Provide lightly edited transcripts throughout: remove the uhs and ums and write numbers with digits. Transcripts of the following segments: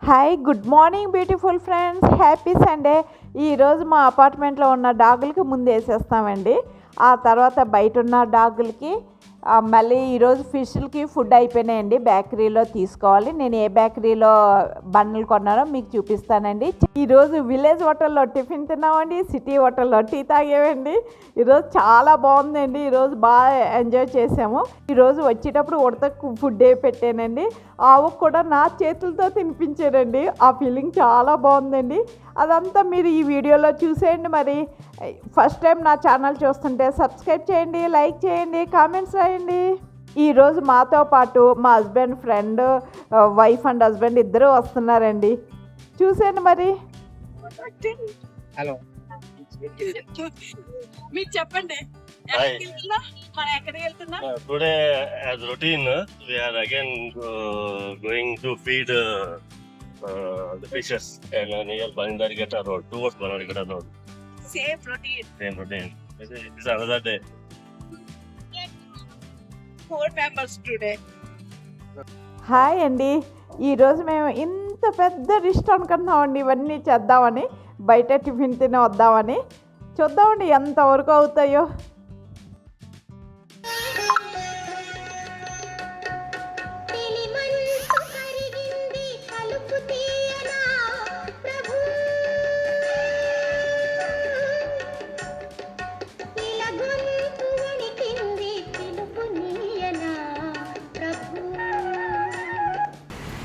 Hi good morning beautiful friends, happy Sunday. ఈరోజు మా అపార్ట్మెంట్లో ఉన్న డాగులకి ముందు వేసేస్తామండి. ఆ తర్వాత బయట ఉన్న డాగులకి మళ్ళీ ఈరోజు ఫిష్లకి ఫుడ్ అయిపోయినాయండి. బేకరీలో తీసుకోవాలి. నేను ఏ బేకరీలో బన్నులు కొన్నానో మీకు చూపిస్తానండి. ఈరోజు విలేజ్ హోటల్లో టిఫిన్ తిన్నామండి, సిటీ హోటల్లో టీ తాగేవండి. ఈరోజు చాలా బాగుందండి. ఈరోజు బాగా ఎంజాయ్ చేసాము. ఈరోజు వచ్చేటప్పుడు ఉడత ఫుడ్ పెట్టానండి. ఆవుకు కూడా నా చేతులతో తినిపించానండి. ఆ ఫీలింగ్ చాలా బాగుందండి. అదంతా మీరు ఈ వీడియోలో చూసేయండి. మరి ఫస్ట్ టైం నా ఛానల్ చూస్తుంటే సబ్స్క్రైబ్ చేయండి, లైక్ చేయండి, కామెంట్స్ రాయండి. ఈరోజు మాతో పాటు మా husband friend, wife and husband ఇద్దరు వస్తున్నారండి. చూసేయండి మరి. హలో, మీరు చెప్పండి. today as routine we are again going to feed the fishes and near Bandarigata road, towards Bandarigata road. Same routine. It is another day. 4 members today. Hi అండి. ఈరోజు మేము ఇంత పెద్ద లిస్ట్ అనుకుంటున్నామండి. ఇవన్నీ చేద్దామని, బయట టిఫిన్ తిని వద్దామని. చూద్దామండి ఎంతవరకు అవుతాయో.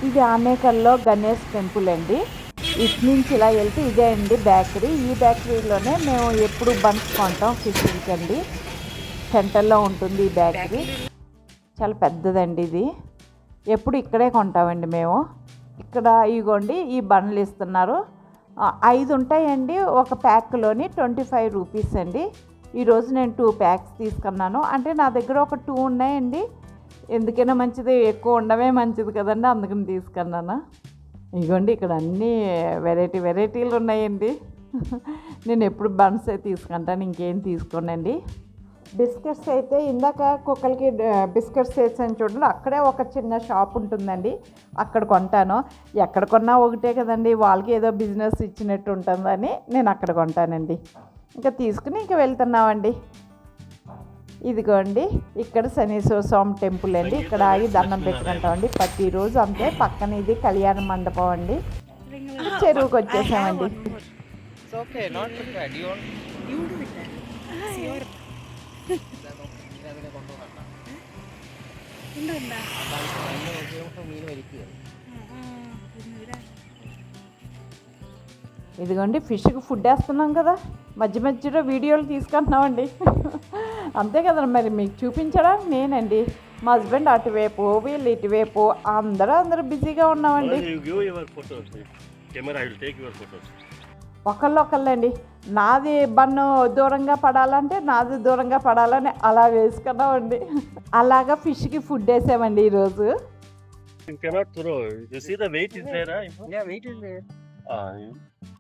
ఇది ఆనేకల్లో గణేష్ టెంపుల్ అండి. ఇటు నుంచి ఇలా వెళ్తే ఇదే అండి బేకరీ. ఈ బేకరీలోనే మేము ఎప్పుడు బన్స్ కొంటాం ఫిష్కి అండి. సెంటర్లో ఉంటుంది ఈ బేకరీ. చాలా పెద్దదండి ఇది. ఎప్పుడు ఇక్కడే కొంటామండి మేము. ఇక్కడ ఇగోండి ఈ బండ్లు ఇస్తున్నారు. 5 ఉంటాయండి ఒక ప్యాక్లోని. 25 రూపీస్ అండి. ఈరోజు నేను 2 ప్యాక్స్ తీసుకున్నాను. అంటే నా దగ్గర ఒక 2 ఉన్నాయండి. ఎందుకైనా మంచిది, ఎక్కువ ఉండవే మంచిది కదండి, అందుకని తీసుకున్నాను. ఇగోండి ఇక్కడ అన్నీ వెరైటీలు ఉన్నాయండి. నేను ఎప్పుడు బన్సే తీసుకుంటాను, ఇంకేం తీసుకోనండి. బిస్కెట్స్ అయితే ఇందాక కుక్కలకి బిస్కెట్స్ వేసాను చూడండి, అక్కడే ఒక చిన్న షాప్ ఉంటుందండి, అక్కడ కొంటాను. ఎక్కడ కొన్నా ఒకటే కదండి, వాళ్ళకి ఏదో బిజినెస్ ఇచ్చినట్టు ఉంటుందని నేను అక్కడ కొంటానండి. ఇంకా తీసుకుని ఇంకా వెళ్తున్నామండి. ఇదిగోండి ఇక్కడ శనీశ్వర స్వామి టెంపుల్ అండి. ఇక్కడ ఆగి దండం పెట్టుకుంటామండి ప్రతిరోజు. అంతే పక్కన ఇది కళ్యాణ మండపం అండి. చెరువుకి వచ్చేసామండి. ఇదిగోండి ఫిష్కి ఫుడ్ వేస్తున్నాం కదా, మధ్య మధ్యలో వీడియోలు తీసుకుంటున్నామండి. అంతే కదా మరి, మీకు చూపించడానికి నేనండి. మా హస్బెండ్ అటువైపు, వీళ్ళు ఇటువైపు, అందరూ బిజీగా ఉన్నామండి. ఒకళ్ళండి. నాది బన్ను దూరంగా పడాలంటే నాది దూరంగా పడాలని అలా వేసుకున్నామండి. అలాగా ఫిష్కి ఫుడ్ వేసామండి ఈరోజు.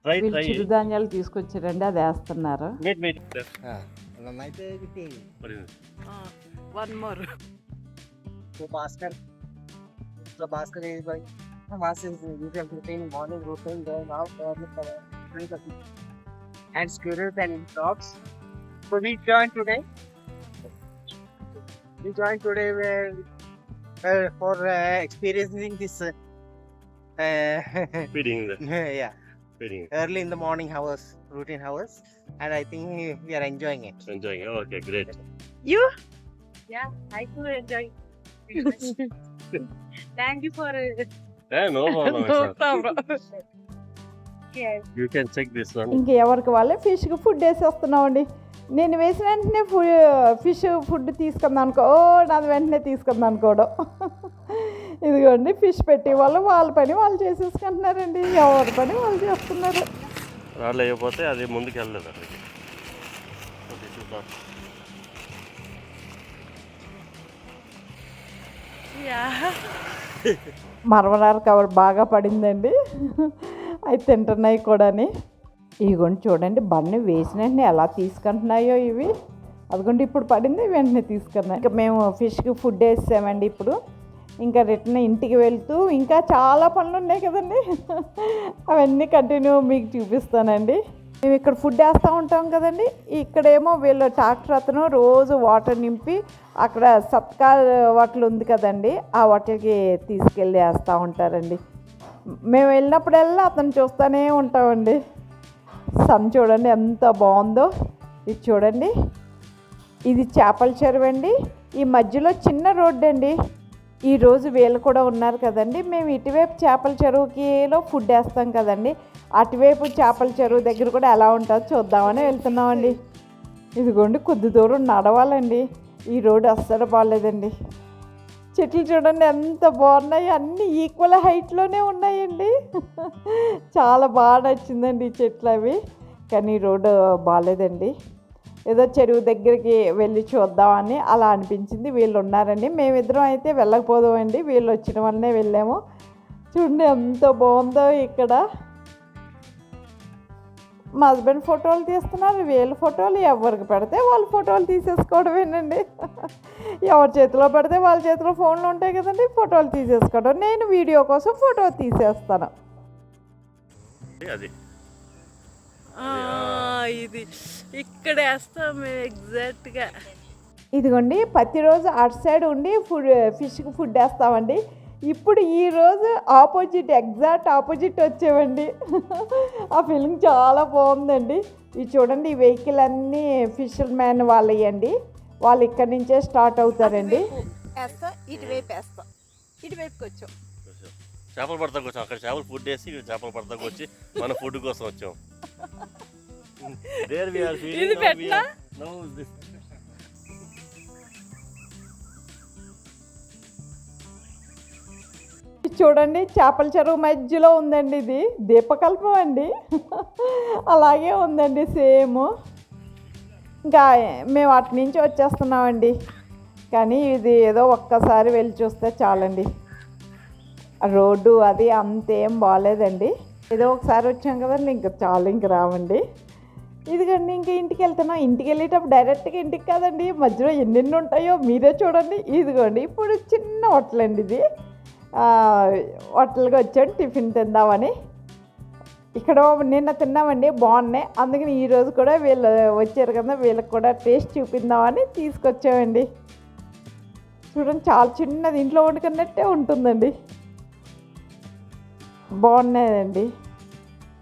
వీళ్ళు చిరుధాన్యాలు తీసుకొచ్చారండి, అది వేస్తున్నారు. One more. So Bhaskar is by Bhaskar is usual routine, morning routine, going out and squirrels and dogs. So we joined today for experiencing this Feeding. yeah, Feeding. early in the morning hours, routine hours, and I think we are enjoying it. Enjoying. Okay, great. You? Yeah, I too enjoy. Thank you for No problem. Yes. You can check this one. ఇంక ఎవరికి వాళ్ళే ఫిష్కి food వేసేస్తున్నామండి. నేను వేసిన వెంటనే fish food తీసుకుందాం అనుకో, నాది వెంటనే తీసుకుందాం అనుకోవడం. ఇదిగోండి ఫిష్ పెట్టి వాళ్ళు వాళ్ళ పని వాళ్ళు చేసేసుకుంటున్నారండి. ఎవరి పని వాళ్ళు చేస్తున్నారు. రాళ్ళు అయిపోతే అది ముందుకు వెళ్ళలేదు అక్కడికి. మరమరారు కవర్ బాగా పడిందండి. అవి తింటున్నాయి కూడాని. ఇదిగోండి చూడండి బన్ని వేసిన వెంటనే ఎలా తీసుకుంటున్నాయో ఇవి. అదిగోండి ఇప్పుడు పడింది, వెంటనే తీసుకున్నాయి. ఇంకా మేము ఫిష్కి ఫుడ్ వేసామండి. ఇప్పుడు ఇంకా రిటర్న్ ఇంటికి వెళ్తూ ఇంకా చాలా పనులు ఉన్నాయి కదండి. అవన్నీ కంటిన్యూ మీకు చూపిస్తానండి. మేము ఇక్కడ ఫుడ్ వేస్తూ ఉంటాం కదండి. ఇక్కడేమో వీళ్ళు ట్రాక్టర్ అతను రోజు వాటర్ నింపి అక్కడ సత్కార్ వాటర్ ఉంది కదండి, ఆ వాటర్కి తీసుకెళ్ళి వేస్తూ ఉంటారండి. మేము వెళ్ళినప్పుడల్లా అతను చూస్తూనే ఉంటామండి. సన్ చూడండి ఎంత బాగుందో. ఇది చూడండి, ఇది చేపల చెరువు అండి. ఈ మధ్యలో చిన్న రోడ్డు అండి. ఈరోజు వీళ్ళు కూడా ఉన్నారు కదండి. మేము ఇటువైపు చేపల చెరువుకిలో ఫుడ్ వేస్తాం కదండి, అటువైపు చేపల చెరువు దగ్గర కూడా ఎలా ఉంటుందో చూద్దామని వెళ్తున్నామండి. ఇదిగోండి కొద్ది దూరం నడవాలండి. ఈ రోడ్డు అస్సలు బాగాలేదండి. చెట్లు చూడండి ఎంత బాగున్నాయి, అన్నీ ఈక్వల్ హైట్లోనే ఉన్నాయండి. చాలా బాగా నచ్చిందండి ఈ చెట్లు అవి. కానీ రోడ్డు బాగాలేదండి. ఏదో చెరువు దగ్గరికి వెళ్ళి చూద్దామని అలా అనిపించింది. వీళ్ళు ఉన్నారండి. మేమిద్దరం అయితే వెళ్ళకపోదామండి, వీళ్ళు వచ్చిన వల్లనే వెళ్ళాము. చూడండి ఎంత బాగుందో ఇక్కడ. మా హస్బెండ్ ఫోటోలు తీస్తున్నారు, వీళ్ళ ఫోటోలు ఎవరికి పెడితే వాళ్ళ ఫోటోలు తీసేసుకోవడమేనండి. ఎవరి చేతిలో పెడితే వాళ్ళ చేతిలో ఫోన్లు ఉంటాయి కదండి, ఫోటోలు తీసేసుకోవడం. నేను వీడియో కోసం ఫోటో తీసేస్తాను. అది ఇది ఇక్కడ వేస్తాం మేము ఎగ్జాక్ట్గా. ఇదిగోండి ప్రతిరోజు అటు సైడ్ ఉండి ఫిష్కి ఫుడ్ వేస్తామండి. ఇప్పుడు ఈరోజు ఆపోజిట్, ఎగ్జాక్ట్ ఆపోజిట్ వచ్చేవండి. ఆ ఫీలింగ్ చాలా బాగుందండి. ఇది చూడండి, ఈ వెహికల్ అన్నీ ఫిషర్ మ్యాన్ వాళ్ళయండి. వాళ్ళు ఇక్కడి నుంచే స్టార్ట్ అవుతారండి. ఇటువైపుకి వచ్చాం. చేపలు పడతాకు వచ్చాం. అక్కడ చేపలు ఫుడ్ వేసి చేపలు పడతాకు వచ్చి మన ఫుడ్ కోసం వచ్చాం. There we are feeding. ఇది పెట్టనా? Now this. చూడండి చేపల చెరువు మధ్యలో ఉందండి. ఇది దీపకల్పం అండి. అలాగే ఉందండి సేమ్. ఇంకా మేము అటు నుంచి వచ్చేస్తున్నామండి. కానీ ఇది ఏదో ఒక్కసారి వెళ్ళి చూస్తే చాలండి. రోడ్డు అది అంతేం బాగాలేదండి. ఏదో ఒకసారి వచ్చాం కదండి, ఇంకా చాలు, ఇంక రావండి. ఇదిగండి ఇంకా ఇంటికి వెళ్తున్నాం. ఇంటికి వెళ్ళేటప్పుడు డైరెక్ట్గా ఇంటికి కాదండి, మధ్యలో ఎన్నెన్ని ఉంటాయో మీరే చూడండి. ఇదిగోండి ఇప్పుడు చిన్న హోటల్ అండి ఇది. హోటల్కి వచ్చాం టిఫిన్ తిందామని. ఇక్కడ నిన్న తిన్నామండి, బాగున్నాయి. అందుకని ఈరోజు కూడా వీళ్ళు వచ్చారు కదా, వీళ్ళకి కూడా టేస్ట్ చూపిందామని తీసుకొచ్చామండి. చూడండి చాలా చిన్నది, ఇంట్లో వండుకున్నట్టే ఉంటుందండి. బాగున్నాయండి.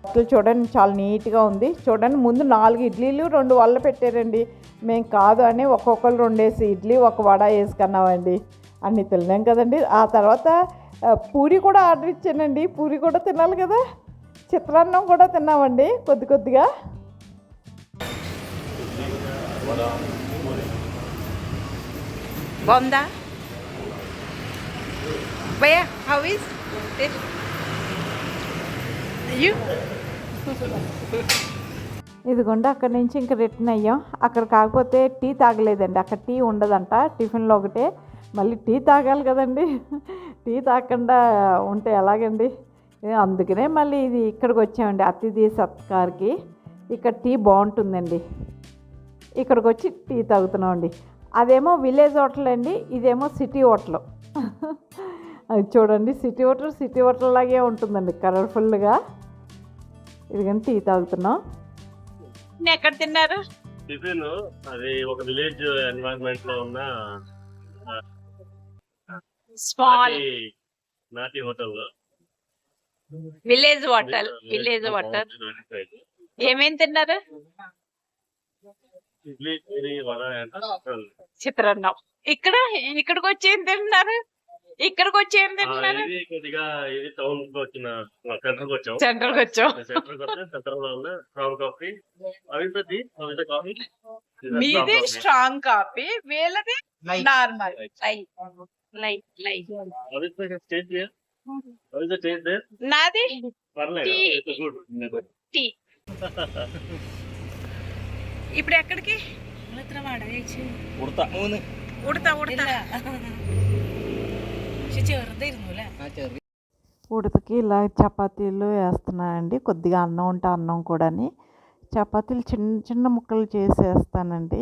హోటల్ చూడండి చాలా నీట్గా ఉంది. చూడండి ముందు 4 ఇడ్లీలు 2 వడలు పెట్టారండి. మేము కాదు అని ఒక్కొక్కరు 2 ఇడ్లీ 1 వడ వేసుకున్నామండి. అన్నీ తిన్నాం కదండి. ఆ తర్వాత పూరి కూడా ఆర్డర్ ఇచ్చానండి. పూరి కూడా తినాలి కదా. చిత్రాన్నం కూడా తిన్నామండి కొద్ది కొద్దిగా. బాగుందా భయ్యా? How is you? ఇదిగోండి అక్కడి నుంచి ఇంకా రిటర్న్ అయ్యాం. అక్కడ కాకపోతే టీ తాగలేదండి, అక్కడ టీ ఉండదంట. టిఫిన్లో ఒకటే, మళ్ళీ టీ తాగాలి కదండి. టీ తాగకుండా ఉంటే ఎలాగండి. అందుకనే మళ్ళీ ఇది ఇక్కడికి వచ్చామండి, అతిథి సత్కార్కి. ఇక్కడ టీ బాగుంటుందండి. ఇక్కడికి వచ్చి టీ తాగుతున్నామండి. అదేమో విలేజ్ హోటల్ అండి, ఇదేమో సిటీ హోటల్. అది చూడండి సిటీ హోటల్ లాగే ఉంటుందండి, కలర్ఫుల్గా. ఇది కానీ టీ తాగుతున్నాం. ఎక్కడ తిన్నారు? టిఫిన్ అది ఒక విలేజ్ ఎన్వైరన్మెంట్ లో ఉన్న స్మాల్ నాటి హోటల్. Village hotel. ఏమేం తిన్నారు? ఇడ్లీ పూరి వడ చిత్రాన్నం. ఇక్కడికి వచ్చి ఏం తింటున్నారు? ఇది కొద్దిగా ఇది టౌన్ కి వచ్చిన సెంటర్ వచ్చాం. సెంట్రల్ కి వచ్చాం. సెంటర్ లో ఉన్న స్ట్రాంగ్ కాఫీ, అవింతది కాఫీ. మీది స్ట్రాంగ్ కాఫీ, వీళ్ళది నార్మల్ నాది టీ. ఇప్పుడు ఎక్కడికి? ఉడతా ఉడతకి ఇలా చపాతీలు వేస్తున్నానండి. కొద్దిగా అన్నం ఉంటే అన్నం కూడాని చపాతీలు చిన్న చిన్న ముక్కలు చేసి వేస్తానండి.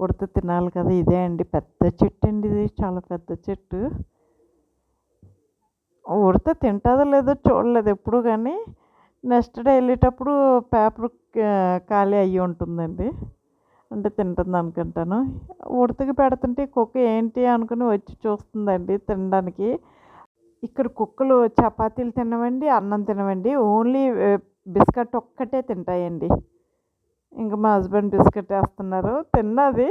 ఉడత తినాలి కదా. ఇదే అండి పెద్ద చెట్టు అండి, ఇది చాలా పెద్ద చెట్టు. ఉడితే తింటుందో లేదో చూడలేదు ఎప్పుడు, కానీ నెక్స్ట్ డే వెళ్ళేటప్పుడు పేపర్ ఖాళీ అయ్యి ఉంటుందండి, అంటే తింటుంది అనుకుంటాను. ఉడతకి పెడుతుంటే కుక్క ఏంటి అనుకుని వచ్చి చూస్తుందండి తినడానికి. ఇక్కడ కుక్కలు చపాతీలు తినవండి, అన్నం తినవండి, ఓన్లీ బిస్కెట్ ఒక్కటే తింటాయండి. ఇంకా మా హస్బెండ్ బిస్కెట్ వేస్తున్నారు, తిన్నది.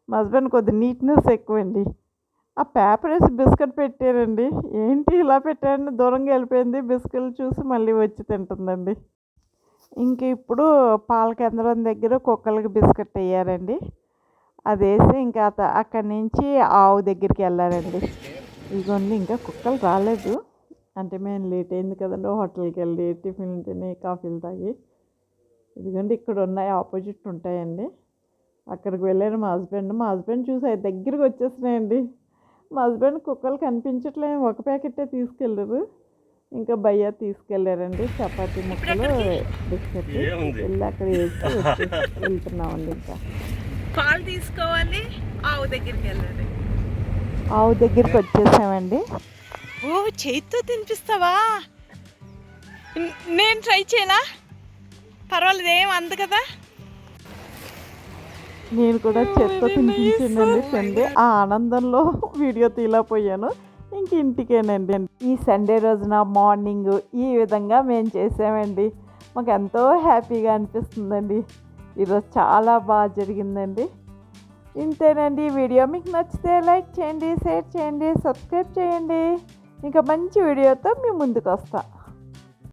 మా హస్బెండ్ కొద్ది నీట్నెస్ ఎక్కువండి. ఆ పేపర్ వేసి బిస్కెట్ పెట్టారండి, ఏంటి ఇలా పెట్టారని దూరంగా వెళ్ళిపోయింది. బిస్కెట్లు చూసి మళ్ళీ వచ్చి తింటుందండి. ఇంక ఇప్పుడు పాల కేంద్రం దగ్గర కుక్కలకి బిస్కెట్ వేయారండి, అది వేసి ఇంకా అక్కడి నుంచి ఆవు దగ్గరికి వెళ్ళారండి. ఇదిగోండి ఇంకా కుక్కలు రాలేదు, అంటే మేము లేట్ అయింది కదండి, హోటల్కి వెళ్ళి టిఫిన్ తిని కాఫీలు తాగి. ఇదిగోండి ఇక్కడ ఉన్నాయి, ఆపోజిట్ ఉంటాయండి. అక్కడికి వెళ్ళారు మా హస్బెండ్ చూసి అవి దగ్గరికి వచ్చేసినాయండి. మా హస్బెండ్ కుక్కలు కనిపించట్లేదు, ఒక ప్యాకెట్టే తీసుకెళ్ళారు. ఇంకా భయ్య తీసుకెళ్ళారండి చపాతీ ముక్కలు బిస్కెట్, వెళ్ళి అక్కడ వేసి వెళ్తున్నామండి. ఇంకా పాలు తీసుకోవాలి, ఆవు దగ్గరికి వెళ్ళాలి. ఆవు దగ్గరికి వచ్చేసామండి. ఓ చేతితో తినిపిస్తావా? నేను ట్రై చేయనా? పర్వాలేదు, ఏం అంది కదా. నేను కూడా చేత్తో తినిపించిందండి సండే. ఆ ఆనందంలో వీడియో తీయలేకపోయాను. ఇంక ఇంటికేనండి. ఈ సండే రోజున మార్నింగ్ ఈ విధంగా మేము చేసామండి. మాకు ఎంతో హ్యాపీగా అనిపిస్తుందండి. ఈరోజు చాలా బాగా జరిగిందండి. ఇంతేనండి. ఈ వీడియో మీకు నచ్చితే లైక్ చేయండి, షేర్ చేయండి, సబ్స్క్రైబ్ చేయండి. ఇంకా మంచి వీడియోతో మీ ముందుకు వస్తా.